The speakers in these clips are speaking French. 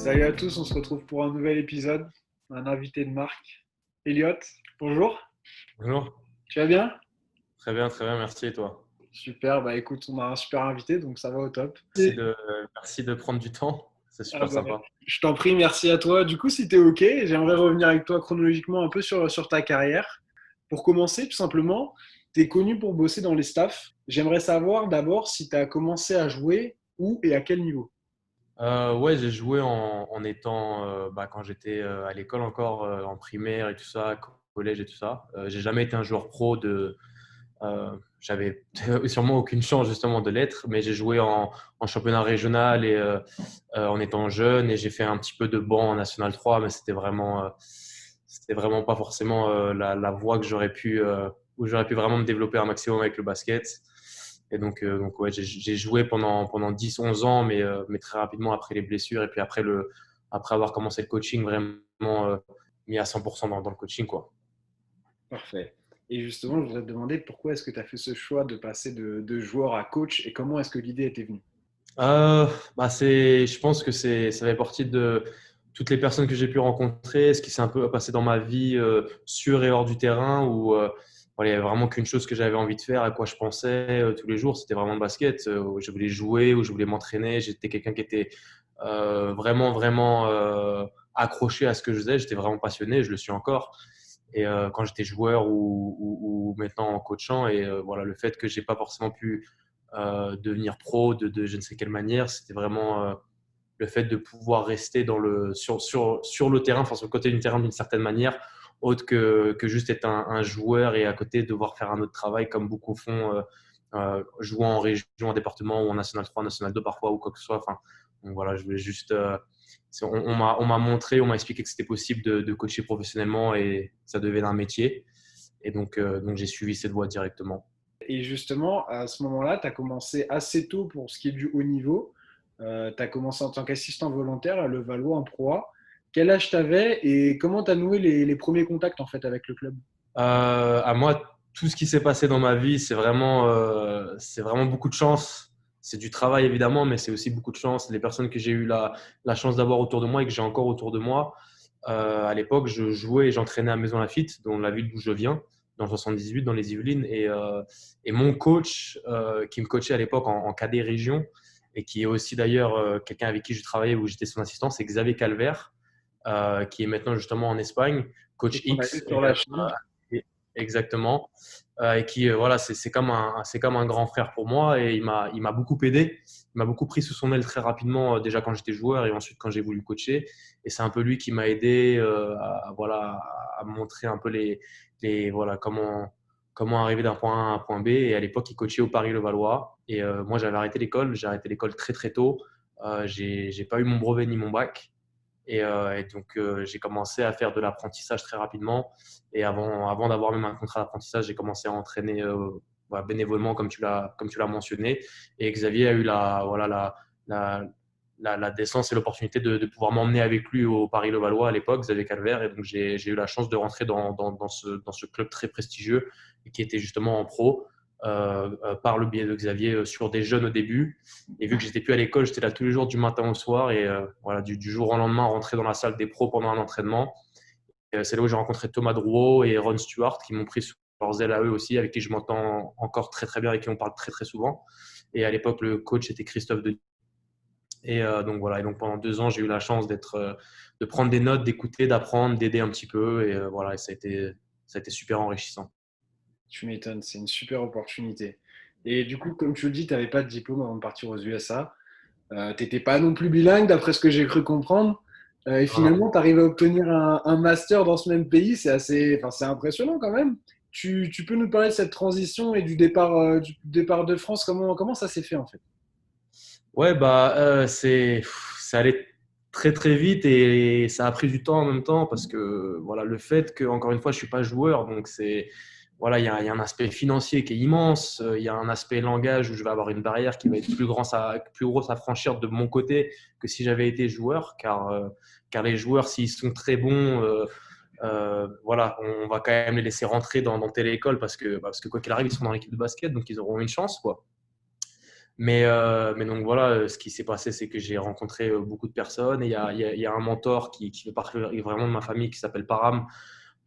Salut à tous, on se retrouve pour un nouvel épisode. Un invité de marque, Elliot. Bonjour, Bonjour. tu vas bien? Très bien, merci et toi? Super, bah écoute, on a un super invité, donc ça va au top. Merci de, merci de prendre du temps, c'est Ah super bah, sympa. je t'en prie, merci à toi. Du coup, si t'es OK, j'aimerais revenir avec toi chronologiquement un peu sur ta carrière. Pour commencer, tout simplement, t'es connu pour bosser dans les staffs. J'aimerais savoir d'abord si t'as commencé à jouer où et à quel niveau. Ouais, j'ai joué en étant, quand j'étais à l'école encore, en primaire et tout ça, collège et tout ça. J'ai jamais été un joueur pro j'avais sûrement aucune chance justement de l'être, mais j'ai joué en championnat régional en étant jeune et j'ai fait un petit peu de banc en National 3, mais c'était vraiment pas forcément la voie que où j'aurais pu vraiment me développer un maximum avec le basket. Et donc ouais, j'ai joué pendant 10 11 ans, mais très rapidement après les blessures et puis après avoir commencé le coaching, vraiment mis à 100% dans le coaching, quoi. Parfait. Et justement, je voudrais te demander pourquoi est-ce que tu as fait ce choix de passer de joueur à coach et comment est-ce que l'idée était venue? Je pense que ça fait partie de toutes les personnes que j'ai pu rencontrer, ce qui s'est un peu passé dans ma vie sur et hors du terrain, où voilà, il n'y avait vraiment qu'une chose que j'avais envie de faire, à quoi je pensais tous les jours, c'était vraiment le basket. Où je voulais jouer, où je voulais m'entraîner. J'étais quelqu'un qui était vraiment accroché à ce que je faisais. J'étais vraiment passionné, je le suis encore. Et quand j'étais joueur ou maintenant en coachant, et voilà, le fait que j'ai pas forcément pu devenir pro de je ne sais quelle manière. C'était vraiment le fait de pouvoir rester sur le terrain, enfin sur le côté du terrain d'une certaine manière, autre que juste être un joueur et à côté devoir faire un autre travail comme beaucoup font, jouant en région, en département ou en National 3, National 2 parfois ou quoi que ce soit. Enfin, donc voilà, je voulais juste. On m'a montré, on m'a expliqué que c'était possible de coacher professionnellement et ça devenait un métier. Et donc j'ai suivi cette voie directement. Et justement, à ce moment-là, tu as commencé assez tôt pour ce qui est du haut niveau. Tu as commencé en tant qu'assistant volontaire à Levallois en Pro A. Quel âge tu avais et comment tu as noué les premiers contacts en fait avec le club? À moi, tout ce qui s'est passé dans ma vie, c'est vraiment beaucoup de chance. C'est du travail évidemment, mais c'est aussi beaucoup de chance. Les personnes que j'ai eu la chance d'avoir autour de moi et que j'ai encore autour de moi. À l'époque, je jouais et j'entraînais à Maison Lafitte, dans la ville d'où je viens, dans le 78, dans les Yvelines. Et mon coach, qui me coachait à l'époque en cadet région, et qui est aussi d'ailleurs quelqu'un avec qui je travaillais où j'étais son assistant, c'est Xavier Calvert, qui est maintenant justement en Espagne, C'est coach qu'on a vu X. sur la chaîne. Exactement. Et qui, voilà, c'est comme un grand frère pour moi et il m'a beaucoup aidé. Il m'a beaucoup pris sous son aile très rapidement, déjà quand j'étais joueur et ensuite quand j'ai voulu coacher. Et c'est un peu lui qui m'a aidé voilà, à me montrer un peu voilà, comment arriver d'un point A à un point B. Et à l'époque, il coachait au Paris-Levallois. Et moi, j'avais arrêté l'école. J'ai arrêté l'école très, très tôt. J'ai pas eu mon brevet ni mon bac. Et donc, j'ai commencé à faire de l'apprentissage très rapidement. Et avant d'avoir même un contrat d'apprentissage, j'ai commencé à entraîner voilà, bénévolement, comme tu l'as mentionné. Et Xavier a eu la, la décence et l'opportunité de pouvoir m'emmener avec lui au Paris-Levallois à l'époque, Xavier Calvert. Et donc, j'ai eu la chance de rentrer dans ce club très prestigieux et qui était justement en pro. Par le biais de Xavier sur des jeunes au début. Et vu que j'étais plus à l'école, j'étais là tous les jours du matin au soir et voilà, du jour au lendemain, rentrer dans la salle des pros pendant un entraînement. C'est là où j'ai rencontré Thomas Drouot et Ron Stewart qui m'ont pris sous leurs ailes à eux aussi, avec qui je m'entends encore très très bien, avec qui on parle très très souvent. Et à l'époque, le coach était Christophe Denis. Et donc voilà, et donc pendant 2 ans, j'ai eu la chance de prendre des notes, d'écouter, d'apprendre, d'aider un petit peu. Et voilà, et ça a été super enrichissant. Tu m'étonnes, c'est une super opportunité. Et du coup, comme tu le dis, tu n'avais pas de diplôme avant de partir aux USA. Tu n'étais pas non plus bilingue, d'après ce que j'ai cru comprendre. Et Voilà. finalement, tu arrives à obtenir un master dans ce même pays. C'est assez, enfin, c'est impressionnant quand même. Tu peux nous parler de cette transition et du départ de France. Comment ça s'est fait en fait? Ouais, c'est allé très très vite et ça a pris du temps en même temps parce que voilà, le fait que, encore une fois, je suis pas joueur, donc voilà, il y a un aspect financier qui est immense, il y a un aspect langage où je vais avoir une barrière qui va être plus grosse à franchir de mon côté que si j'avais été joueur, car les joueurs, s'ils sont très bons, voilà, on va quand même les laisser rentrer dans telle école parce que quoi qu'il arrive, ils sont dans l'équipe de basket, donc ils auront une chance, quoi. Mais donc voilà, ce qui s'est passé, c'est que j'ai rencontré beaucoup de personnes. Et il y a un mentor qui fait partie vraiment de ma famille qui s'appelle Param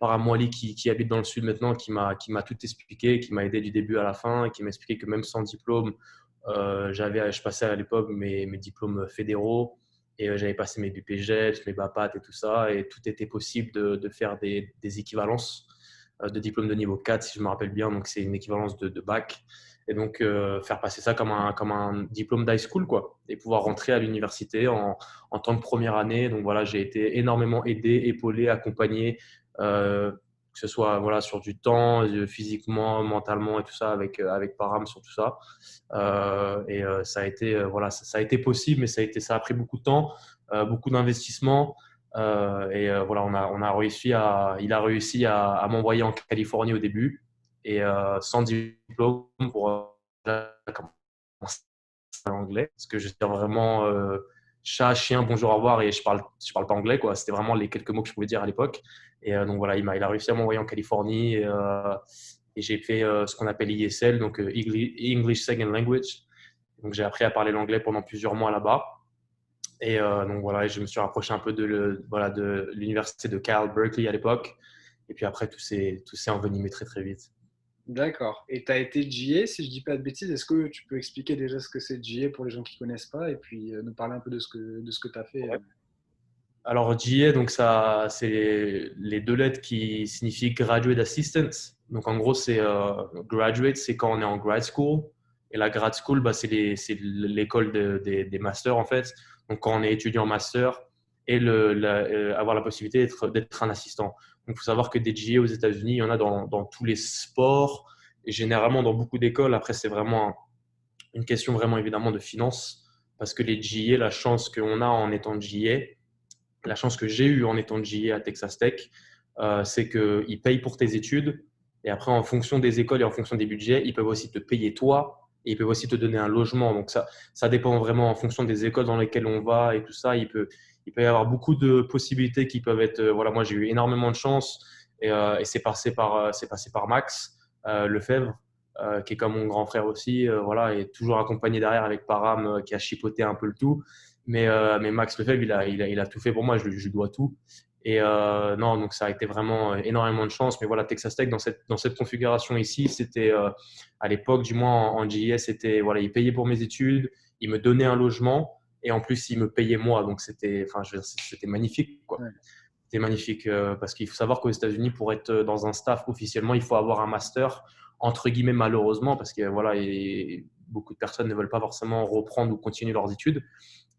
Wali, qui habite dans le sud maintenant, qui m'a tout expliqué, qui m'a aidé du début à la fin, et qui m'a expliqué que même sans diplôme, je passais à l'époque mes diplômes fédéraux et j'avais passé mes BPGEPS, mes BAPAT et tout ça, et tout était possible de faire des équivalences de diplôme de niveau 4, si je me rappelle bien, donc c'est une équivalence de bac. Et donc, faire passer ça comme un diplôme d'high school, quoi, et pouvoir rentrer à l'université en tant que première année. Donc voilà, j'ai été énormément aidé, épaulé, accompagné, que ce soit voilà, sur du temps, physiquement, mentalement et tout ça, avec Param sur tout ça. Ça a été, voilà, ça a été possible, mais ça a pris beaucoup de temps, beaucoup d'investissement. Voilà, on a réussi il a réussi à m'envoyer en Californie au début et sans diplôme pour commencer l'anglais parce que je suis vraiment chat, chien, bonjour, au revoir et je parle pas anglais quoi. C'était vraiment les quelques mots que je pouvais dire à l'époque. Donc voilà, il a réussi à m'envoyer en Californie et j'ai fait ce qu'on appelle ISL, donc English Second Language. Donc j'ai appris à parler l'anglais pendant plusieurs mois là-bas. Donc voilà, je me suis rapproché un peu voilà, de l'université de Cal Berkeley à l'époque. Et puis après, tout s'est envenimé très très vite. D'accord. Et tu as été GA, si je dis pas de bêtises. Est-ce que tu peux expliquer déjà ce que c'est GA pour les gens qui connaissent pas et puis nous parler un peu de ce que tu as fait Ouais. Alors GA, donc ça, c'est les deux lettres qui signifient Graduate Assistant. Donc en gros, c'est graduate, c'est quand on est en grad school. Et la grad school, bah, c'est l'école des masters en fait. Donc quand on est étudiant en master et avoir la possibilité d'être un assistant. Donc il faut savoir que des GA aux États-Unis, il y en a dans tous les sports et généralement dans beaucoup d'écoles. Après, c'est vraiment une question vraiment évidemment de finance parce que les GA, la chance qu'on a en étant GA, la chance que j'ai eue en étant GA à Texas Tech, c'est qu'ils payent pour tes études. Et après, en fonction des écoles et en fonction des budgets, ils peuvent aussi te payer toi et ils peuvent aussi te donner un logement. Donc ça dépend vraiment en fonction des écoles dans lesquelles on va et tout ça. Il peut y avoir beaucoup de possibilités qui peuvent être. Voilà, moi, j'ai eu énormément de chance et c'est passé par Max Lefebvre. Qui est comme mon grand frère aussi, voilà, et toujours accompagné derrière avec Param qui a chipoté un peu le tout. Mais Max Lefebvre, il a tout fait pour moi, je lui dois tout. Non, donc ça a été vraiment énormément de chance. Mais voilà, Texas Tech, dans cette configuration ici, c'était à l'époque, du moins en JS, c'était, voilà, il payait pour mes études, il me donnait un logement et en plus, il me payait moi. Donc c'était, enfin, c'était magnifique, quoi. Ouais. C'était magnifique parce qu'il faut savoir qu'aux États-Unis, pour être dans un staff officiellement, il faut avoir un master, entre guillemets, malheureusement, parce que voilà, beaucoup de personnes ne veulent pas forcément reprendre ou continuer leurs études.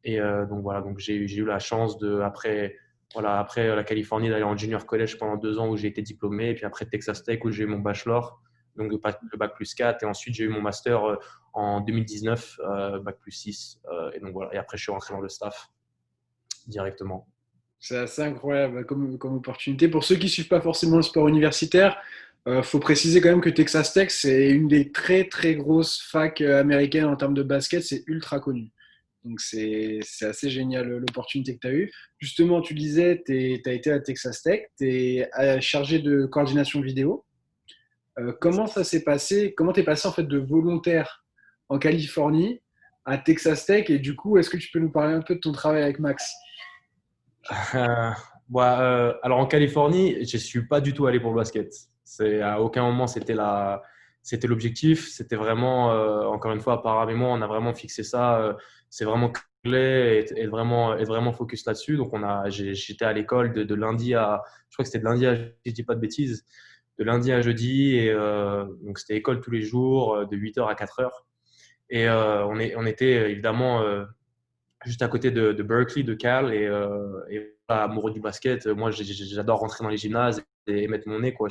Donc voilà, donc j'ai eu la chance après la Californie d'aller en junior college pendant 2 ans où j'ai été diplômé, et puis après Texas Tech où j'ai eu mon bachelor, donc le bac plus 4, et ensuite j'ai eu mon master en 2019, bac plus 6, et donc voilà, et après je suis rentré dans le staff directement. C'est assez incroyable comme opportunité. Pour ceux qui ne suivent pas forcément le sport universitaire, faut préciser quand même que Texas Tech, c'est une des très très grosses facs américaines en termes de basket. C'est ultra connu. Donc c'est assez génial l'opportunité que tu as eue. Justement, tu disais, tu as été à Texas Tech, tu es chargé de coordination vidéo. Comment ça s'est passé? Comment tu es passé en fait de volontaire en Californie à Texas Tech? Et du coup, est-ce que tu peux nous parler un peu de ton travail avec Max? Euh, alors en Californie, je suis pas du tout allé pour le basket. C'est à aucun moment c'était l'objectif. C'était vraiment encore une fois, par et moi, on a vraiment fixé ça. C'est vraiment clé et être vraiment focus là-dessus. Donc j'étais à l'école de lundi à, je crois que c'était de lundi à, si je dis pas de bêtises, de lundi à jeudi et donc c'était école tous les jours de 8h à 4h. On était évidemment juste à côté de Berkeley, de Cal, et voilà, amoureux du basket. Moi, j'adore rentrer dans les gymnases et mettre mon nez, quoi.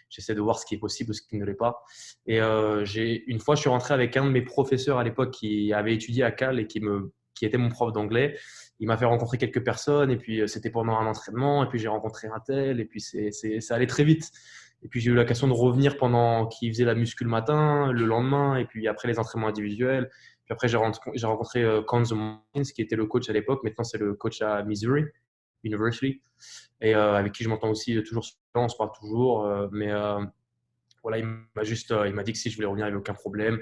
J'essaie de voir ce qui est possible ou ce qui ne l'est pas. Une fois, je suis rentré avec un de mes professeurs à l'époque qui avait étudié à Cal et qui était mon prof d'anglais. Il m'a fait rencontrer quelques personnes, et puis c'était pendant un entraînement, et puis j'ai rencontré un tel, et puis ça allait très vite. Et puis j'ai eu l'occasion de revenir pendant qu'il faisait la muscu le matin, le lendemain, et puis après les entraînements individuels. Puis après, j'ai rencontré Konzo Martins, qui était le coach à l'époque. Maintenant, c'est le coach à Missouri University, et avec qui je m'entends aussi toujours souvent, on se parle toujours. voilà, il m'a dit que si je voulais revenir, il n'y avait aucun problème,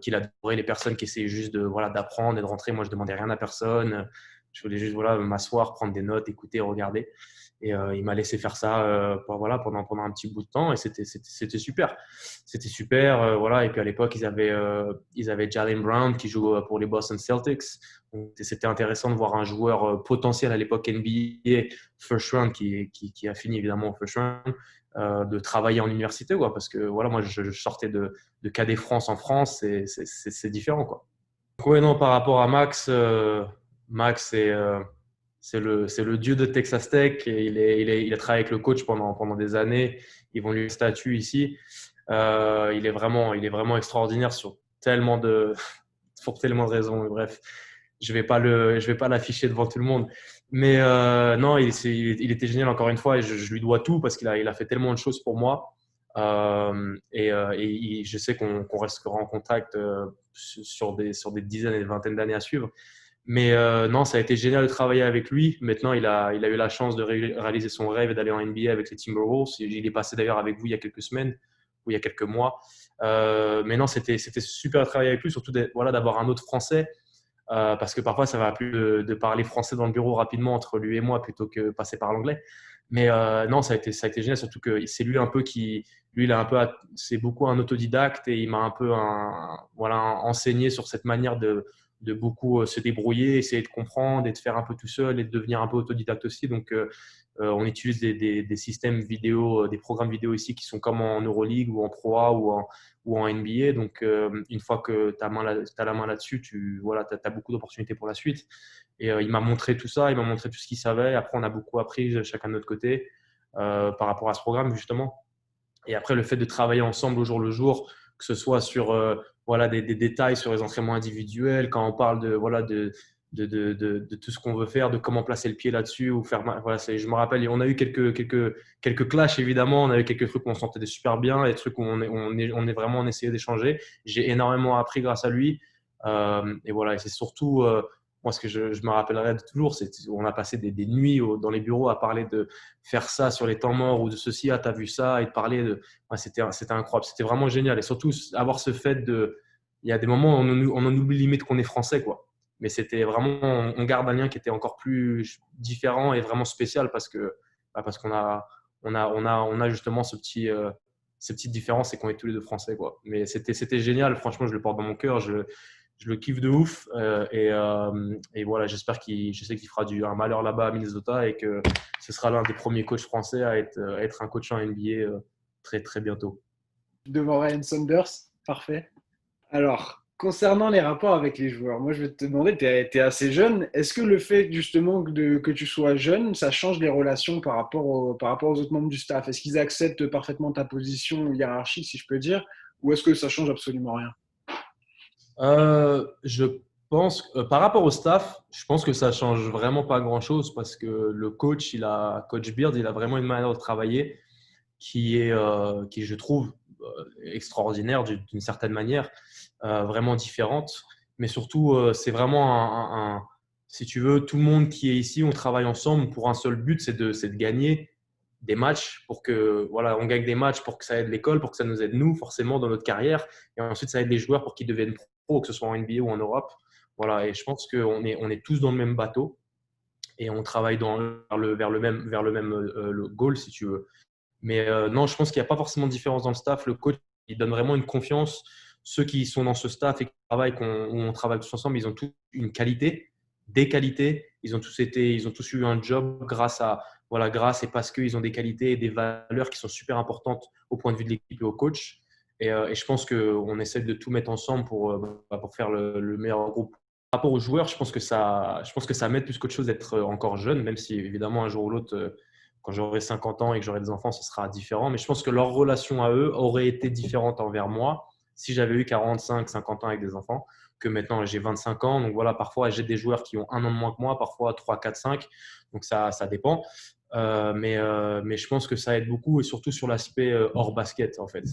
qu'il adorait les personnes qui essayaient juste voilà, d'apprendre et de rentrer. Moi, je ne demandais rien à personne. Je voulais juste voilà, m'asseoir, prendre des notes, écouter, regarder. Et il m'a laissé faire ça voilà, pendant un petit bout de temps et c'était super. C'était super. Voilà. Et puis à l'époque, ils avaient Jalen Brown qui joue pour les Boston Celtics. Donc, c'était intéressant de voir un joueur potentiel à l'époque NBA, first round, qui a fini évidemment au first round, de travailler en université. Quoi, parce que voilà, moi, je sortais de Cadet France en France et c'est différent. Quoi. Donc, ouais, non, par rapport à Max, Max c'est le dieu de Texas Tech. Et il a travaillé avec le coach pendant des années. Ils vont lui le statut ici. Il est vraiment extraordinaire pour tellement de raisons. Bref, je vais pas l'afficher devant tout le monde. Mais non, il était génial encore une fois et je lui dois tout parce il a fait tellement de choses pour moi. Je sais qu'on restera en contact sur des dizaines et des vingtaines d'années à suivre. Mais non, ça a été génial de travailler avec lui. Maintenant, il a eu la chance de réaliser son rêve et d'aller en NBA avec les Timberwolves. Il est passé d'ailleurs avec vous il y a quelques semaines ou il y a quelques mois. Mais non, c'était super de travailler avec lui, surtout voilà, d'avoir un autre Français. Parce que parfois, ça va plus de parler français dans le bureau rapidement entre lui et moi plutôt que passer par l'anglais. Mais non, ça a été génial, surtout que c'est lui un peu lui, c'est beaucoup un autodidacte et il m'a un peu voilà, enseigné sur cette manière de beaucoup se débrouiller, essayer de comprendre et de faire un peu tout seul et de devenir un peu autodidacte aussi. Donc, on utilise des systèmes vidéo, des programmes vidéo ici qui sont comme en Euroleague ou en Pro A ou en NBA. Donc, une fois que tu as la main là-dessus, tu as beaucoup d'opportunités pour la suite. Et il m'a montré tout ça, il m'a montré tout ce qu'il savait. Après, on a beaucoup appris chacun de notre côté par rapport à ce programme, justement. Et après, le fait de travailler ensemble au jour le jour, que ce soit sur voilà, des détails sur les entraînements individuels, quand on parle de tout ce qu'on veut faire, de comment placer le pied là-dessus ou faire. Voilà, je me rappelle, on a eu quelques clashs évidemment, on a eu quelques trucs où on s'entendait super bien, des trucs où on est vraiment essayé d'échanger. J'ai énormément appris grâce à lui. Et voilà, et c'est surtout moi ce que je me rappellerai de toujours, c'est on a passé des nuits dans les bureaux à parler de faire ça sur les temps morts ou de ceci, ah t'as vu ça, et de parler de. Ouais, c'était incroyable, c'était vraiment génial. Et surtout avoir ce fait de. Il y a des moments où on en oublie limite qu'on est français, quoi. Mais c'était vraiment, on garde un lien qui était encore plus différent et vraiment spécial parce on a justement ces petites différences et qu'on est tous les deux français, quoi. Mais c'était génial, franchement, je le porte dans mon cœur, je le kiffe de ouf et voilà, je sais qu'il fera un malheur là-bas à Minnesota et que ce sera l'un des premiers coachs français à être un coach en NBA très très bientôt. Devant Ryan Saunders, parfait. Alors, concernant les rapports avec les joueurs, moi je vais te demander, tu es assez jeune, est-ce que le fait justement que tu sois jeune, ça change les relations par rapport aux autres membres du staff? Est-ce qu'ils acceptent parfaitement ta position hiérarchique, si je peux dire, ou est-ce que ça change absolument rien? Je pense, par rapport au staff, je pense que ça change vraiment pas grand-chose parce que le coach Beard, il a vraiment une manière de travailler qui je trouve, extraordinaire d'une certaine manière, vraiment différente. Mais surtout, c'est vraiment si tu veux, tout le monde qui est ici, on travaille ensemble pour un seul but, c'est de gagner des matchs pour que, voilà, on gagne des matchs pour que ça aide l'école, pour que ça nous aide nous, forcément, dans notre carrière. Et ensuite, ça aide les joueurs pour qu'ils deviennent pro, que ce soit en NBA ou en Europe. Voilà, et je pense qu'on on est tous dans le même bateau et on travaille vers le même le goal, si tu veux. Mais non, je pense qu'il n'y a pas forcément de différence dans le staff. Le coach, il donne vraiment une confiance. Ceux qui sont dans ce staff et qui travaillent, où on travaille tous ensemble, ils ont tous une qualité, des qualités. Ils ont tous eu un job grâce et parce qu'ils ont des qualités et des valeurs qui sont super importantes au point de vue de l'équipe et au coach. Et je pense qu'on essaie de tout mettre ensemble pour faire le meilleur groupe. Par rapport aux joueurs, je pense que ça m'aide plus qu'autre chose d'être encore jeune, même si évidemment un jour ou l'autre, quand j'aurai 50 ans et que j'aurai des enfants, ce sera différent. Mais je pense que leur relation à eux aurait été différente envers moi si j'avais eu 45, 50 ans avec des enfants, que maintenant j'ai 25 ans. Donc voilà, parfois j'ai des joueurs qui ont un an de moins que moi, parfois 3, 4, 5. Donc ça dépend. Mais je pense que ça aide beaucoup et surtout sur l'aspect hors basket en fait,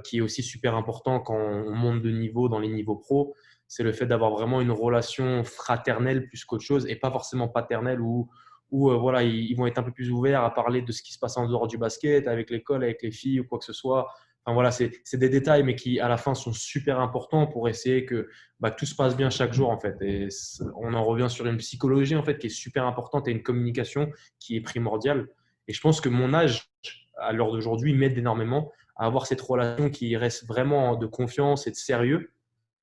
qui est aussi super important quand on monte de niveau dans les niveaux pro. C'est le fait d'avoir vraiment une relation fraternelle plus qu'autre chose et pas forcément paternelle où voilà, ils vont être un peu plus ouverts à parler de ce qui se passe en dehors du basket, avec l'école, avec les filles ou quoi que ce soit. Enfin, voilà, c'est des détails, mais qui, à la fin, sont super importants pour essayer que tout se passe bien chaque jour, en fait. Et on en revient sur une psychologie, en fait, qui est super importante et une communication qui est primordiale. Et je pense que mon âge, à l'heure d'aujourd'hui, m'aide énormément à avoir cette relation qui reste vraiment de confiance et de sérieux,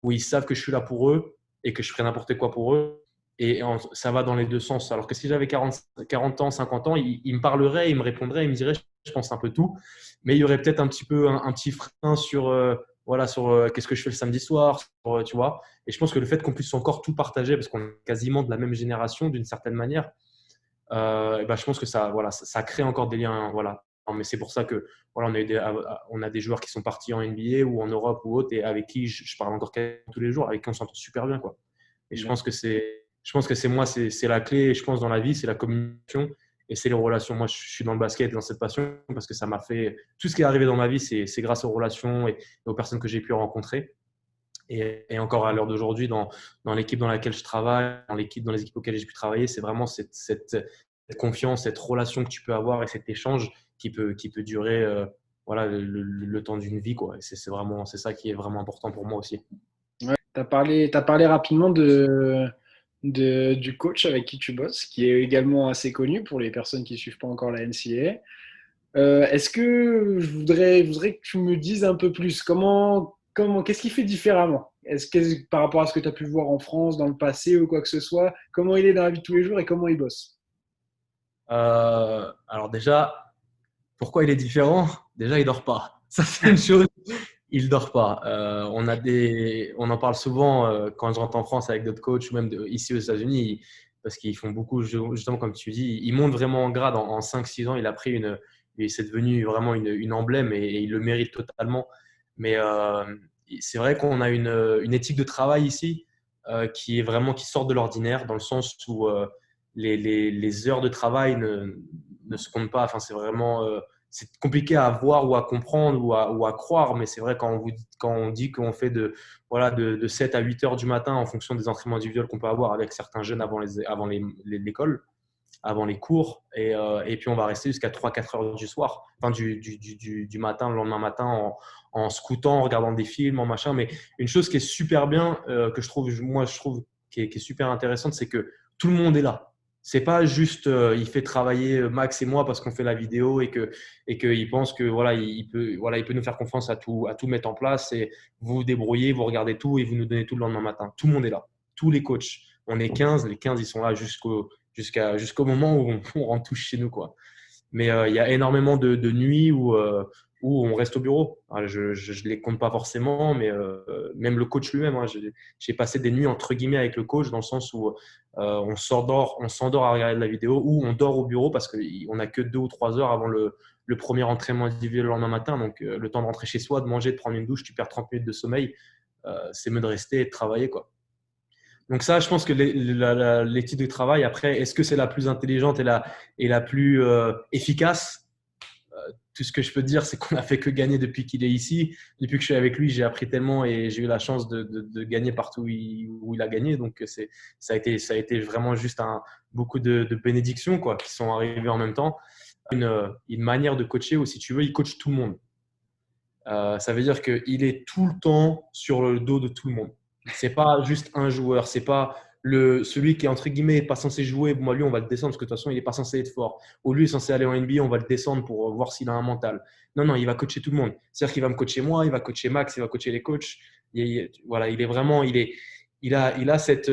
où ils savent que je suis là pour eux et que je ferai n'importe quoi pour eux. Et ça va dans les deux sens. Alors que si j'avais 40 ans, 50 ans, ils me parleraient, ils me répondraient, ils me diraient, je pense, un peu tout. Mais il y aurait peut-être un petit peu un petit frein sur, voilà, sur qu'est-ce que je fais le samedi soir, sur, tu vois. Et je pense que le fait qu'on puisse encore tout partager, parce qu'on est quasiment de la même génération d'une certaine manière, et ben, je pense que ça, voilà, ça crée encore des liens. Voilà. Mais c'est pour ça que voilà, on a des joueurs qui sont partis en NBA ou en Europe ou autre et avec qui je parle encore tous les jours, avec qui on s'entend super bien, quoi. Et je pense que c'est moi, c'est la clé. Je pense dans la vie, c'est la communication et c'est les relations. Moi, je suis dans le basket, dans cette passion parce que ça m'a fait tout ce qui est arrivé dans ma vie, c'est grâce aux relations et aux personnes que j'ai pu rencontrer. Et encore à l'heure d'aujourd'hui, dans l'équipe dans laquelle je travaille, dans les équipes auxquelles j'ai pu travailler, c'est vraiment cette confiance, cette relation que tu peux avoir et cet échange qui peut durer voilà, le temps d'une vie, quoi. Et c'est ça qui est vraiment important pour moi aussi. Ouais. T'as parlé rapidement du coach avec qui tu bosses, qui est également assez connu pour les personnes qui ne suivent pas encore la NCAA. Est-ce que je voudrais que tu me dises un peu plus qu'est-ce qu'il fait différemment? Est-ce que par rapport à ce que tu as pu voir en France dans le passé ou quoi que ce soit, comment il est dans la vie de tous les jours et comment il bosse? Alors déjà, pourquoi il est différent? Déjà, il dort pas. Ça, c'est une chose. Il dort pas. On en parle souvent quand je rentre en France avec d'autres coachs ou même ici aux États-Unis, parce qu'ils font beaucoup, justement, comme tu dis, il monte vraiment en grade en 5-6 ans. Il a pris et c'est devenu vraiment une emblème et il le mérite totalement. Mais c'est vrai qu'on a une éthique de travail ici qui sort de l'ordinaire dans le sens où les heures de travail ne se comptent pas. Enfin, c'est vraiment c'est compliqué à voir ou à comprendre ou à croire, mais c'est vrai quand on dit qu'on fait voilà, de 7 à 8 heures du matin en fonction des entraînements individuels qu'on peut avoir avec certains jeunes avant l'école, avant les cours, et puis on va rester jusqu'à 3-4 heures du soir, enfin du matin, le lendemain matin, en scoutant, en regardant des films, en machin. Mais une chose qui est super bien, que je trouve qui est super intéressante, c'est que tout le monde est là. C'est pas juste il fait travailler Max et moi parce qu'on fait la vidéo et qu'il pense que voilà il peut nous faire confiance à tout mettre en place et vous vous débrouillez, vous regardez tout et vous nous donnez tout le lendemain matin. Tout le monde est là, tous les coachs. On est 15, les 15 ils sont là jusqu'au moment où on rentre tous chez nous, quoi. Mais il y a énormément de nuits où on reste au bureau. Alors, je ne les compte pas forcément, mais même le coach lui-même, hein, j'ai passé des nuits entre guillemets avec le coach dans le sens où on s'endort à regarder de la vidéo ou on dort au bureau parce qu'on n'a que 2 ou 3 heures avant le premier entraînement individuel le lendemain matin. Donc, le temps de rentrer chez soi, de manger, de prendre une douche, tu perds 30 minutes de sommeil. C'est mieux de rester et de travailler, quoi. Donc ça, je pense que l'éthique de travail, après, est-ce que c'est la plus intelligente et la plus efficace? Tout ce que je peux te dire, c'est qu'on n'a fait que gagner depuis qu'il est ici. Depuis que je suis avec lui, j'ai appris tellement et j'ai eu la chance de gagner partout où il a gagné. Donc ça a été vraiment juste beaucoup de bénédictions quoi, qui sont arrivées en même temps. Une manière de coacher où, si tu veux, il coach tout le monde. Ça veut dire qu'il est tout le temps sur le dos de tout le monde. C'est pas juste un joueur, c'est pas celui qui est entre guillemets pas censé jouer. Moi, lui, on va le descendre parce que de toute façon, il est pas censé être fort. Ou lui est censé aller en NBA, on va le descendre pour voir s'il a un mental. Non, non, il va coacher tout le monde. C'est-à-dire qu'il va me coacher moi, il va coacher Max, il va coacher les coachs. Voilà, il est vraiment, il a cette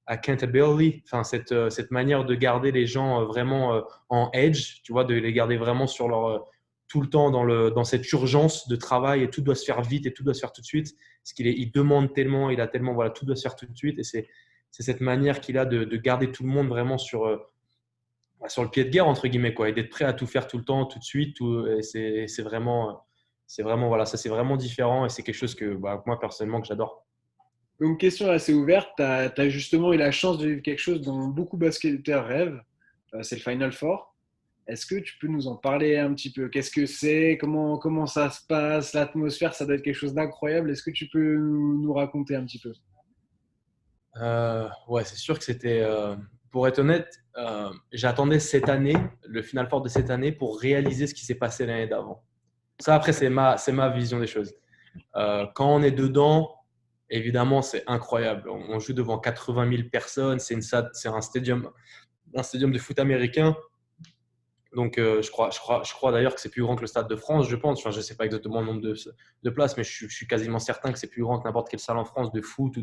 accountability, enfin cette manière de garder les gens vraiment en edge, tu vois, de les garder vraiment sur tout le temps dans cette urgence de travail et tout doit se faire vite et tout doit se faire tout de suite. Parce il demande tellement, il a tellement, voilà, tout doit se faire tout de suite. Et c'est cette manière qu'il a de garder tout le monde vraiment sur le pied de guerre, entre guillemets, quoi, et d'être prêt à tout faire tout le temps, tout de suite. Et c'est vraiment, voilà, ça c'est vraiment différent et c'est quelque chose que moi personnellement que j'adore. Donc, question assez ouverte, tu as justement eu la chance de vivre quelque chose dont beaucoup de basketteurs rêvent, c'est le Final Four. Est-ce que tu peux nous en parler un petit peu? Qu'est-ce que c'est? Comment ça se passe? L'atmosphère, ça doit être quelque chose d'incroyable. Est-ce que tu peux nous raconter un petit peu? Ouais, c'est sûr que c'était. Pour être honnête, j'attendais cette année, le Final Four de cette année, pour réaliser ce qui s'est passé l'année d'avant. Ça, après, c'est ma vision des choses. Quand on est dedans, évidemment, c'est incroyable. On joue devant 80 000 personnes. C'est un stadium de foot américain. Donc, je crois d'ailleurs que c'est plus grand que le Stade de France, je pense. Enfin, je ne sais pas exactement le nombre de places, mais je suis quasiment certain que c'est plus grand que n'importe quelle salle en France de foot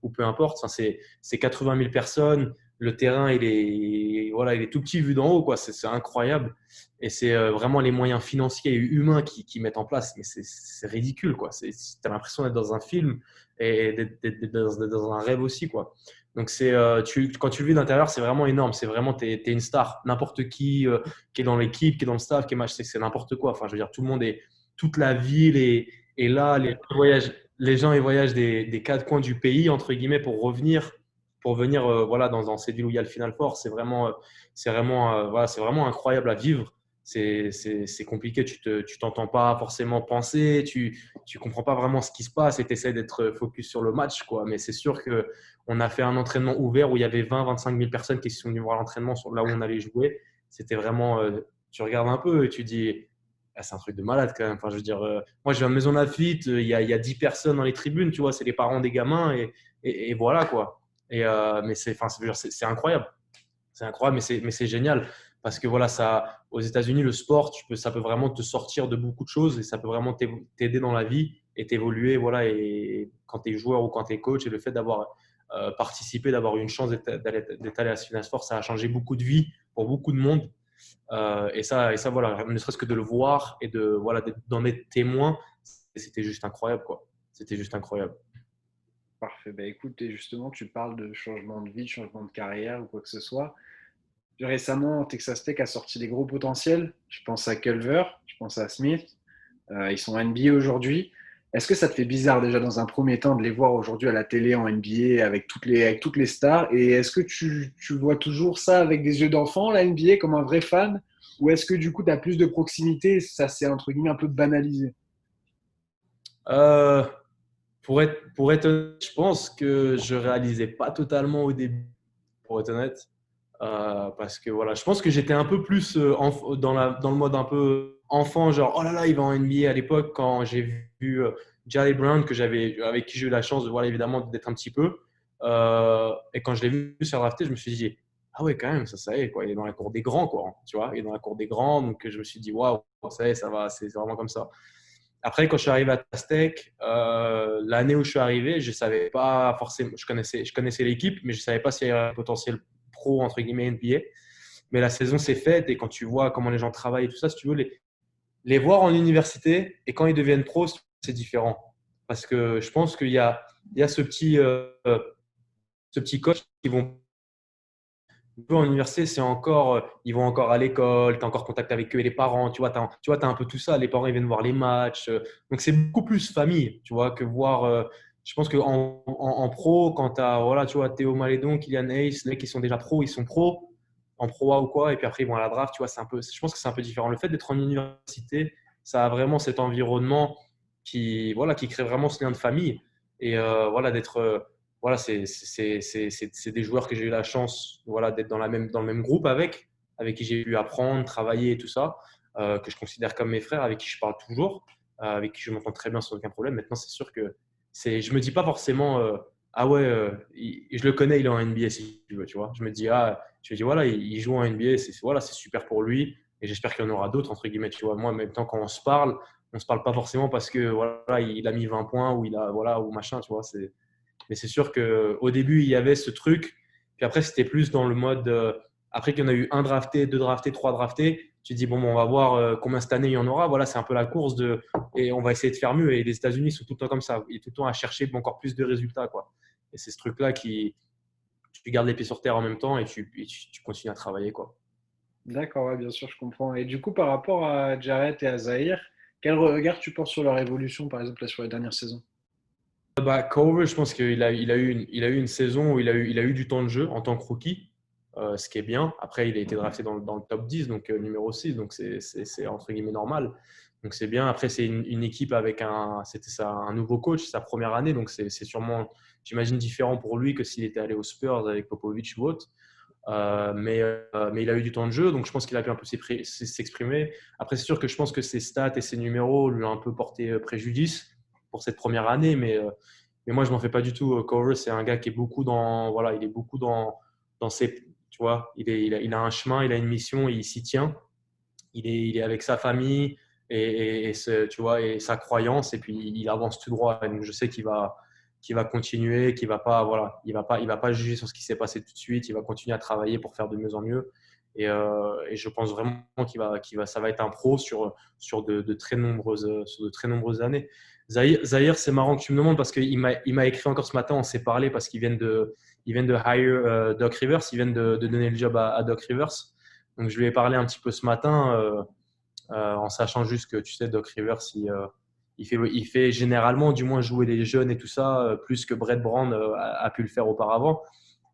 ou peu importe. Enfin, c'est 80 000 personnes. Le terrain, il est tout petit vu d'en haut, quoi. C'est incroyable. Et c'est vraiment les moyens financiers et humains qui mettent en place. Mais c'est ridicule, quoi. Tu as l'impression d'être dans un film et d'être dans un rêve aussi, quoi. Donc, quand tu le vis d'intérieur, c'est vraiment énorme. C'est vraiment, t'es une star. N'importe qui est dans l'équipe, qui est dans le staff, qui est match, c'est n'importe quoi. Enfin, je veux dire, toute la ville est là. Les gens ils voyagent des quatre coins du pays, entre guillemets, pour venir voilà, dans ces villes où il y a le Final Four. Voilà, c'est vraiment incroyable à vivre. C'est compliqué, tu t'entends pas forcément penser, tu comprends pas vraiment ce qui se passe et tu essaies d'être focus sur le match, quoi. Mais c'est sûr que on a fait un entraînement ouvert où il y avait 20-25 000 personnes qui sont venues voir l'entraînement là où on allait jouer. C'était vraiment, tu regardes un peu et tu dis, ah, c'est un truc de malade quand même. Enfin, je veux dire, moi, je viens de Maison Lafitte, il y a 10 personnes dans les tribunes, tu vois, c'est les parents des gamins et voilà quoi. Mais enfin, c'est incroyable. C'est incroyable, mais c'est génial parce que voilà, aux États-Unis, le sport, ça peut vraiment te sortir de beaucoup de choses et ça peut vraiment t'aider dans la vie et t'évoluer. Voilà, et quand tu es joueur ou quand tu es coach, et le fait d'avoir participé, d'avoir eu une chance d'être allé à Final Four, ça a changé beaucoup de vie pour beaucoup de monde. Et ça, voilà, ne serait-ce que de le voir et voilà, d'en être témoin, c'était juste incroyable, quoi. C'était juste incroyable. Parfait. Bah, écoute, et justement, tu parles de changement de vie, de changement de carrière ou quoi que ce soit. Récemment, Texas Tech a sorti des gros potentiels. Je pense à Culver, je pense à Smith. Ils sont NBA aujourd'hui. Est-ce que ça te fait bizarre déjà dans un premier temps de les voir aujourd'hui à la télé en NBA avec toutes les stars? Et est-ce que tu vois toujours ça avec des yeux d'enfant, la NBA, comme un vrai fan? Ou est-ce que du coup, tu as plus de proximité et ça s'est entre guillemets un peu banalisé? Euh, pour être honnête, je pense que je réalisais pas totalement au début, pour être honnête. Parce que voilà, je pense que j'étais un peu plus dans le mode un peu enfant, genre oh là là, il va en NBA à l'époque quand j'ai vu Jalen Brown avec qui j'ai eu la chance de voir évidemment d'être un petit peu. Et quand je l'ai vu se faire drafter, je me suis dit ah ouais quand même ça y est quoi, il est dans la cour des grands quoi, tu vois, il est dans la cour des grands donc je me suis dit waouh ça y est ça va, c'est vraiment comme ça. Après, quand je suis arrivé à Tastec, l'année où je suis arrivé, je savais pas forcément. Je connaissais l'équipe, mais je savais pas s'il y avait un potentiel pro entre guillemets NBA. Mais la saison s'est faite et quand tu vois comment les gens travaillent et tout ça, si tu veux les voir en université et quand ils deviennent pros, c'est différent. Parce que je pense qu'il y a ce petit coach qui vont peu en université, c'est encore, ils vont encore à l'école, tu as encore contact avec eux et les parents, tu vois, t'as un peu tout ça, les parents ils viennent voir les matchs. Donc c'est beaucoup plus famille, tu vois, que voir. Je pense qu'en pro, quand tu as, voilà, tu vois, Théo Malédon, Kylian Hayes, les mecs qui sont déjà pros, ils sont pros, en pro A ou quoi, et puis après ils vont à la draft, tu vois, je pense que c'est un peu différent. Le fait d'être en université, ça a vraiment cet environnement voilà, qui crée vraiment ce lien de famille. Et voilà, voilà, c'est des joueurs que j'ai eu la chance voilà, d'être dans le même groupe avec qui j'ai pu apprendre, travailler et tout ça, que je considère comme mes frères, avec qui je parle toujours, avec qui je m'entends très bien sans aucun problème. Maintenant, c'est sûr que je me dis pas forcément, ah ouais, je le connais, il est en NBA si tu veux, tu vois. Je me dis voilà, il joue en NBA, voilà, c'est super pour lui et j'espère qu'il y en aura d'autres, entre guillemets, tu vois. Moi, en même temps, quand on se parle pas forcément parce que voilà, il a mis 20 points ou voilà, ou machin, tu vois. Mais c'est sûr qu'au début, il y avait ce truc. Puis après, c'était plus dans le mode. Après qu'il y en a eu un drafté, deux draftés, trois draftés, tu te dis, bon, on va voir combien cette année il y en aura. Voilà, c'est un peu la course et on va essayer de faire mieux. Et les États-Unis sont tout le temps comme ça. Ils sont tout le temps à chercher encore plus de résultats, quoi. Et c'est ce truc-là tu gardes les pieds sur terre en même temps et tu continues à travailler, quoi. D'accord, ouais, bien sûr, je comprends. Et du coup, par rapport à Jarrett et à Zahir, quel regard tu portes sur leur évolution, par exemple, là, sur les dernières saisons? Bah, Culver, je pense qu'il a eu une saison où il a eu du temps de jeu en tant que rookie, ce qui est bien. Après, il a été drafté dans le top 10, donc numéro 6, donc c'est entre guillemets normal. Donc c'est bien. Après, c'est une équipe avec un nouveau coach, sa première année, donc c'est sûrement, j'imagine, différent pour lui que s'il était allé aux Spurs avec Popovich ou autre. Mais il a eu du temps de jeu, donc je pense qu'il a pu un peu s'exprimer. Après, c'est sûr que je pense que ses stats et ses numéros lui ont un peu porté préjudice pour cette première année, mais moi, je m'en fais pas du tout. Cowher, c'est un gars qui est beaucoup voilà, il est beaucoup dans ses, tu vois, il a un chemin, il a une mission, et il s'y tient. Il est avec sa famille tu vois, et sa croyance, et puis il avance tout droit. Et donc, je sais qu'il va continuer, qu'il va pas, voilà, il va pas juger sur ce qui s'est passé tout de suite. Il va continuer à travailler pour faire de mieux en mieux. Et je pense vraiment ça va être un pro sur de très nombreuses années. Zahir, c'est marrant que tu me demandes parce qu'il m'a écrit encore ce matin, on s'est parlé parce qu'ils viennent de hire Doc Rivers, ils viennent de donner le job à Doc Rivers. Donc je lui ai parlé un petit peu ce matin en sachant juste que tu sais, Doc Rivers, il fait généralement du moins jouer les jeunes et tout ça, plus que Brett Brown a pu le faire auparavant.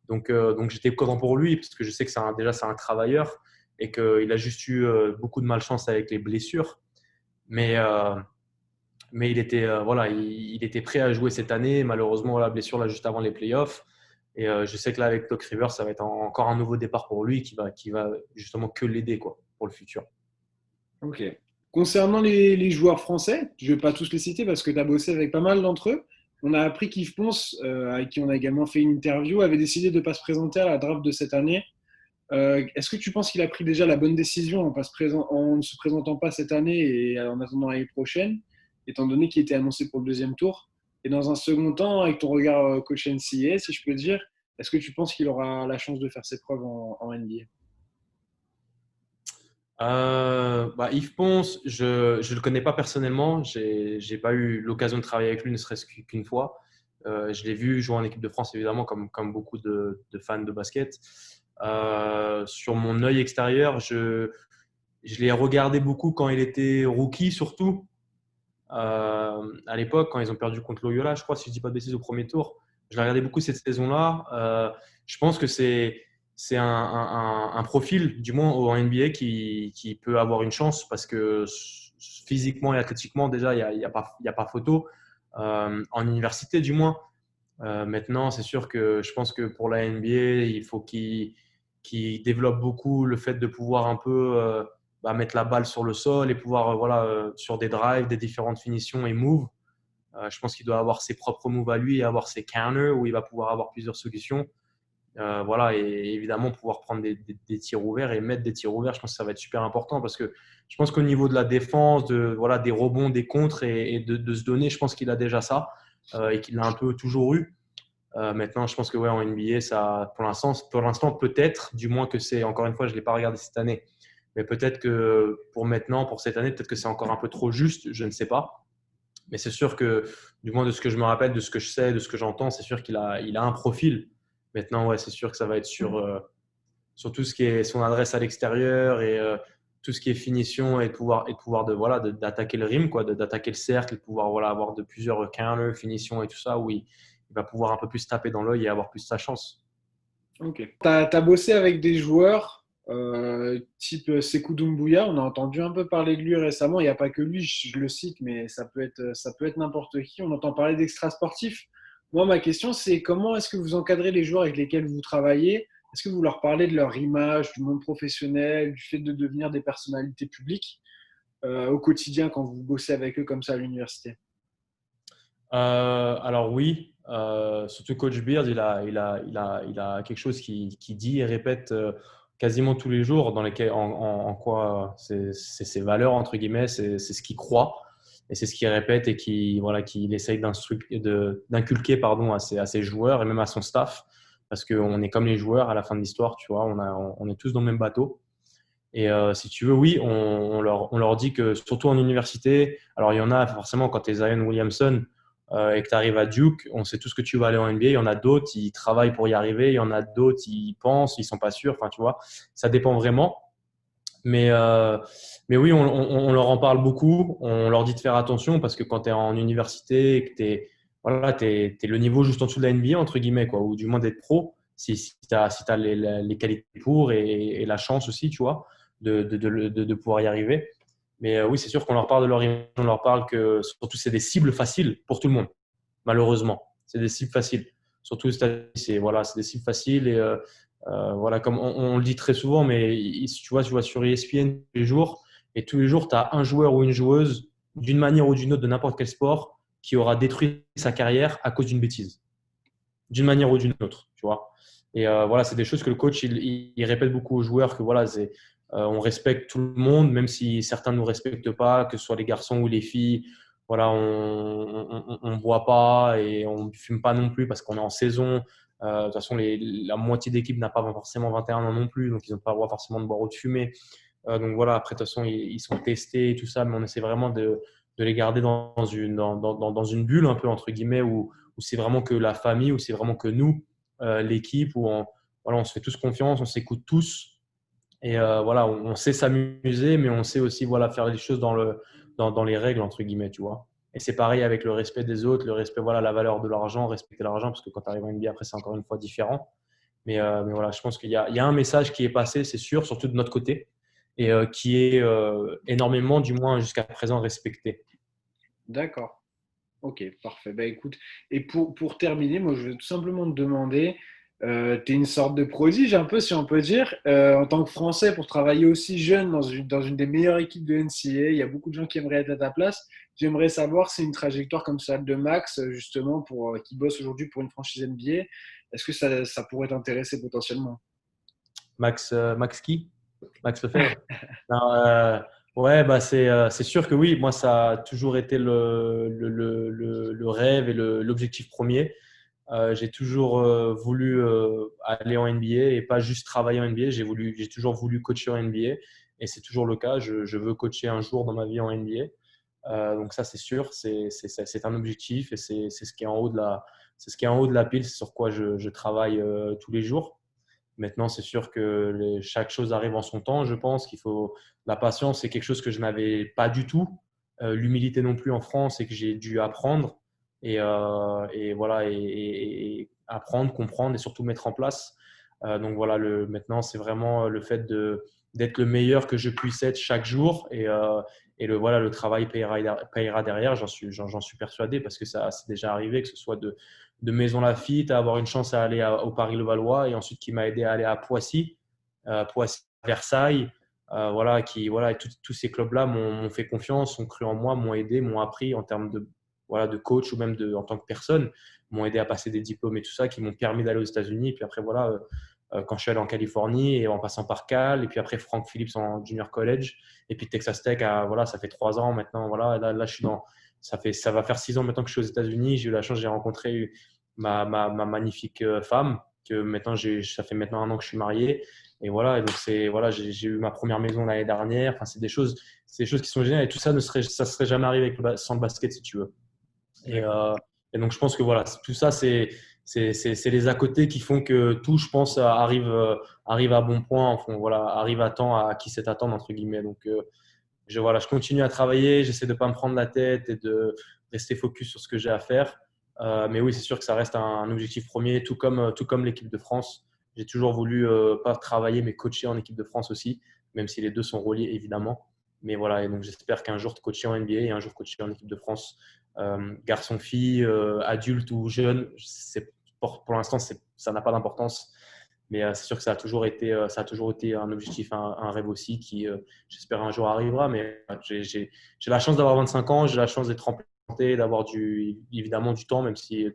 Donc j'étais content pour lui parce que je sais que déjà c'est un travailleur et qu'il a juste eu beaucoup de malchance avec les blessures. Mais, euh, mais voilà, il était prêt à jouer cette année. Malheureusement, la blessure là juste avant les playoffs. Et je sais que là avec Doc Rivers, ça va être encore un nouveau départ pour lui qui va justement que l'aider quoi pour le futur. Ok. Concernant les joueurs français, je ne vais pas tous les citer parce que tu as bossé avec pas mal d'entre eux. On a appris qu'Yves Ponce, avec qui on a également fait une interview, avait décidé de ne pas se présenter à la draft de cette année. Est-ce que tu penses qu'il a pris déjà la bonne décision en ne se présentant pas cette année et en attendant l'année prochaine, étant donné qu'il était annoncé pour le deuxième tour? Et dans un second temps, avec ton regard coach NCAA, si je peux dire, est-ce que tu penses qu'il aura la chance de faire ses preuves en NBA? Yves Ponce, je ne le connais pas personnellement. J'ai pas eu l'occasion de travailler avec lui, ne serait-ce qu'une fois. Je l'ai vu jouer en équipe de France, évidemment, comme beaucoup de fans de basket. Sur mon œil extérieur, je l'ai regardé beaucoup quand il était rookie, surtout. À l'époque, quand ils ont perdu contre Loyola, je crois, si je ne dis pas de bêtises, au premier tour. Je l'ai regardé beaucoup cette saison-là. Je pense que c'est un profil, du moins en NBA, qui peut avoir une chance parce que physiquement et athlétiquement, déjà, il y a pas photo. En université, du moins. Maintenant, c'est sûr que je pense que pour la NBA, il faut qu'il développe beaucoup le fait de pouvoir un peu mettre la balle sur le sol et pouvoir, voilà, sur des drives, des différentes finitions et moves. Je pense qu'il doit avoir ses propres moves à lui et avoir ses counters où il va pouvoir avoir plusieurs solutions. Voilà, et évidemment pouvoir prendre des tirs ouverts et mettre des tirs ouverts, je pense que ça va être super important parce que je pense qu'au niveau de la défense, voilà, des rebonds, des contres et de se donner, je pense qu'il a déjà ça et qu'il l'a un peu toujours eu. Maintenant, je pense que ouais, en NBA, ça, pour l'instant, peut-être, du moins que c'est, encore une fois, je ne l'ai pas regardé cette année, mais peut-être que pour maintenant, pour cette année, peut-être que c'est encore un peu trop juste, je ne sais pas. Mais c'est sûr que, du moins de ce que je me rappelle, de ce que je sais, de ce que j'entends, c'est sûr qu'il a un profil. Maintenant, ouais, c'est sûr que ça va être sur tout ce qui est son adresse à l'extérieur et tout ce qui est finition et de pouvoir voilà, d'attaquer le rim, quoi, d'attaquer le cercle et de pouvoir voilà, avoir de plusieurs counters, finitions et tout ça, où il va pouvoir un peu plus taper dans l'œil et avoir plus sa chance. Ok. Tu as bossé avec des joueurs type Sekou Doumbouya. On a entendu un peu parler de lui récemment. Il n'y a pas que lui, je le cite, mais ça peut être n'importe qui. On entend parler d'extra sportifs. Moi, ma question, c'est comment est-ce que vous encadrez les joueurs avec lesquels vous travaillez? Est-ce que vous leur parlez de leur image, du monde professionnel, du fait de devenir des personnalités publiques au quotidien quand vous bossez avec eux comme ça à l'université? Alors oui, surtout Coach Beard, il a quelque chose qui dit et répète quasiment tous les jours en quoi c'est ses valeurs, entre guillemets, c'est ce qu'il croit et c'est ce qu'il répète et voilà, qu'il essaye d'inculquer pardon, à ses joueurs et même à son staff parce qu'on est comme les joueurs à la fin de l'histoire, tu vois, on est tous dans le même bateau. Et si tu veux, oui, on leur dit que surtout en université, alors il y en a forcément quand tu es Zion Williamson et que tu arrives à Duke, on sait tous que tu vas aller en NBA. Il y en a d'autres, ils travaillent pour y arriver. Il y en a d'autres, ils pensent, ils sont pas sûrs. Enfin, tu vois, ça dépend vraiment. Mais, euh, mais oui, on leur en parle beaucoup. On leur dit de faire attention parce que quand tu es en université et que tu es, voilà, t'es le niveau juste en dessous de la NBA, entre guillemets, quoi, ou du moins d'être pro, si tu as, les qualités pour et la chance aussi, tu vois, de pouvoir y arriver. Mais oui, c'est sûr qu'on leur parle de leur image, on leur parle que surtout c'est des cibles faciles pour tout le monde, malheureusement. C'est des cibles faciles. Surtout, c'est voilà, c'est des cibles faciles Voilà, comme on le dit très souvent, mais tu vois sur ESPN tous les jours, et tous les jours, tu as un joueur ou une joueuse, d'une manière ou d'une autre, de n'importe quel sport, qui aura détruit sa carrière à cause d'une bêtise, d'une manière ou d'une autre, tu vois. Et voilà, c'est des choses que le coach, il répète beaucoup aux joueurs, que voilà, on respecte tout le monde, même si certains ne nous respectent pas, que ce soit les garçons ou les filles. Voilà, on boit pas et on ne fume pas non plus parce qu'on est en saison. De toute façon, la moitié d'équipe n'a pas forcément 21 ans non plus, donc ils n'ont pas le droit forcément de boire ou de fumer. Donc voilà, après, de toute façon, ils sont testés et tout ça, mais on essaie vraiment de les garder dans une bulle, un peu, entre guillemets, où c'est vraiment que la famille, où c'est vraiment que nous, l'équipe, voilà, on se fait tous confiance, on s'écoute tous. Et voilà, on sait s'amuser, mais on sait aussi voilà, faire les choses dans les règles, entre guillemets, tu vois. Et c'est pareil avec le respect des autres, le respect, voilà, la valeur de l'argent, respecter l'argent, parce que quand tu arrives en NBA, après, c'est encore une fois différent. Mais voilà, je pense qu'il y a un message qui est passé, c'est sûr, surtout de notre côté, et qui est énormément, du moins jusqu'à présent, respecté. D'accord. Ok, parfait. Bah écoute, et pour terminer, moi je vais tout simplement te demander, tu es une sorte de prodige un peu, si on peut dire, en tant que Français, pour travailler aussi jeune dans une des meilleures équipes de NCAA, il y a beaucoup de gens qui aimeraient être à ta place. J'aimerais savoir si une trajectoire comme celle de Max, justement, qui bosse aujourd'hui pour une franchise NBA, est-ce que ça pourrait t'intéresser potentiellement? Max qui? Max Lefebvre? Non, ouais, bah c'est sûr que oui. Moi, ça a toujours été le rêve et l'objectif premier. J'ai toujours voulu aller en NBA et pas juste travailler en NBA. J'ai toujours voulu coacher en NBA et c'est toujours le cas. Je veux coacher un jour dans ma vie en NBA. Donc ça, c'est sûr, c'est un objectif et c'est ce qui est en haut de c'est ce qui est en haut de la pile, c'est sur quoi je travaille tous les jours. Maintenant, c'est sûr que chaque chose arrive en son temps. Je pense qu'il faut la patience, c'est quelque chose que je n'avais pas du tout. L'humilité non plus en France et que j'ai dû apprendre et voilà et apprendre, comprendre et surtout mettre en place. Donc voilà, maintenant, c'est vraiment le fait d'être le meilleur que je puisse être chaque jour et voilà, le travail payera derrière. J'en suis persuadé parce que ça c'est déjà arrivé, que ce soit de Maison Lafitte à avoir une chance à aller au Paris-Levallois et ensuite qui m'a aidé à aller à Poissy, Poissy, Versailles. Voilà, voilà, tous ces clubs-là m'ont fait confiance, ont cru en moi, m'ont aidé, m'ont appris en termes voilà, de coach ou même en tant que personne, m'ont aidé à passer des diplômes et tout ça, qui m'ont permis d'aller aux États-Unis. Et puis après, voilà, quand je suis allé en Californie et en passant par Cal, et puis après Frank Phillips en junior college, et puis Texas Tech, voilà, ça fait 3 ans maintenant. Voilà, là je suis ça va faire 6 ans maintenant que je suis aux États-Unis. J'ai eu la chance, j'ai rencontré ma magnifique femme, que maintenant ça fait maintenant 1 an que je suis marié. Et voilà, et donc voilà, j'ai eu ma première maison l'année dernière. Enfin, c'est des choses qui sont géniales. Et tout ça ça serait jamais arrivé sans le basket, si tu veux. Et, D'accord. euh, et donc, je pense que voilà, tout ça, c'est les à côté qui font que tout, je pense, arrive à bon point, enfin, voilà, arrive à temps à qui c'est attendre, entre guillemets. Donc, voilà, je continue à travailler, j'essaie de ne pas me prendre la tête et de rester focus sur ce que j'ai à faire. Mais oui, c'est sûr que ça reste un objectif premier, tout comme l'équipe de France. J'ai toujours voulu pas travailler, mais coacher en équipe de France aussi, même si les deux sont reliés évidemment. Mais voilà, et donc j'espère qu'un jour coacher en NBA et un jour coacher en équipe de France, garçon, fille, adulte ou jeune, pour l'instant, ça n'a pas d'importance. Mais c'est sûr que ça a toujours été un objectif, un rêve aussi qui, j'espère, un jour arrivera. Mais j'ai la chance d'avoir 25 ans, j'ai la chance d'être implanté, d'avoir évidemment du temps, même si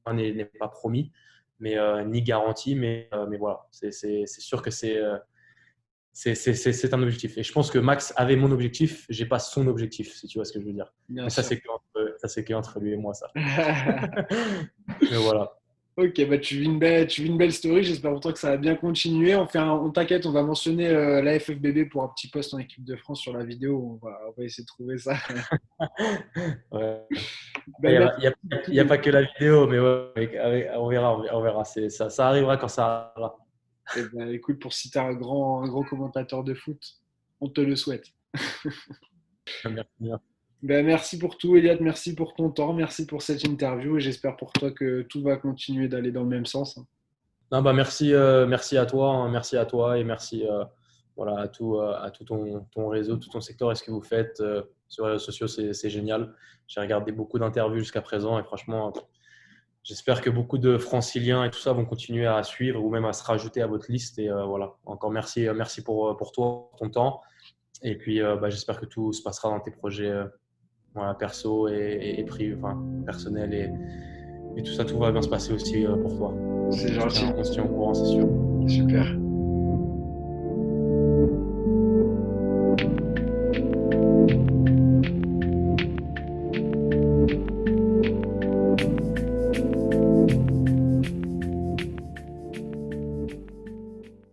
rien n'est pas promis, mais ni garanti. Mais voilà, c'est sûr que c'est un objectif. Et je pense que Max avait mon objectif, j'ai pas son objectif, si tu vois ce que je veux dire. Bien Mais ça, sûr. c'est qu'entre lui et moi, ça. Mais voilà. Ok, bah tu vis une belle story. J'espère pour toi que ça va bien continuer. On t'inquiète, on va mentionner la FFBB pour un petit post en équipe de France sur la vidéo. On va essayer de trouver ça. Ouais. Ben, merci Il y a pas que la vidéo, mais ouais, on verra, on verra. Ça arrivera quand ça arrivera. Eh ben, écoute, pour citer un gros commentateur de foot, on te le souhaite. Merci bien. Ben, merci pour tout, Eliade. Merci pour ton temps. Merci pour cette interview. Et j'espère pour toi que tout va continuer d'aller dans le même sens. Non, bah merci à toi, hein, merci à toi et merci voilà, à tout ton réseau, tout ton secteur et ce que vous faites sur les réseaux sociaux, c'est génial. J'ai regardé beaucoup d'interviews jusqu'à présent et franchement, j'espère que beaucoup de franciliens et tout ça vont continuer à suivre ou même à se rajouter à votre liste. Et voilà, encore merci, merci pour toi, pour ton temps. Et puis, j'espère que tout se passera dans tes projets voilà, perso et privé, enfin, personnel et tout ça, tout va bien se passer aussi pour toi. C'est gentil. On se tient au courant, c'est sûr. Super.